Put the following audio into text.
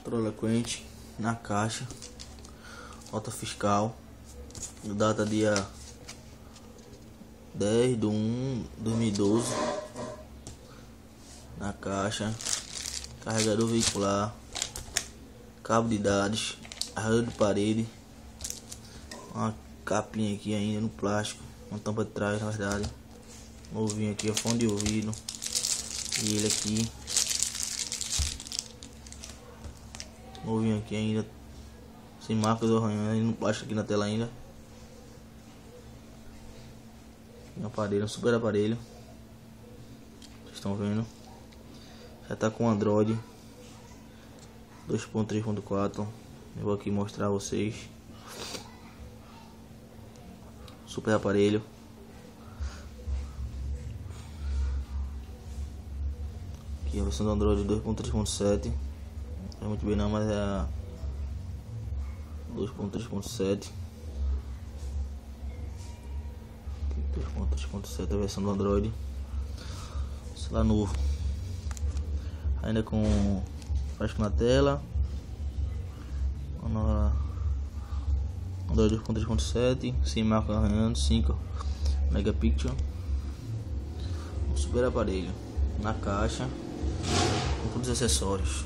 Controle quente na caixa, nota fiscal, data dia 10/1/2012, na caixa, carregador veicular, cabo de dados, arranjo de parede, uma capinha aqui ainda no plástico, uma tampa de trás na verdade, ovinho aqui, fone de ouvido, e ele aqui, ovinho aqui ainda, sem marcas do arranhão, no plástico aqui na tela ainda. Um aparelho, um super aparelho, vocês estão vendo, já tá com Android 2.3.4. eu vou aqui mostrar a vocês, super aparelho, aqui a versão do Android 2.3.7, não é muito bem não, mas é a 2.3.7. 2.3.7 a versão do Android, celular novo, ainda com plástico na tela, Android 2.3.7, sem marca arranhando, 5 megapixels, um super aparelho na caixa com todos os acessórios.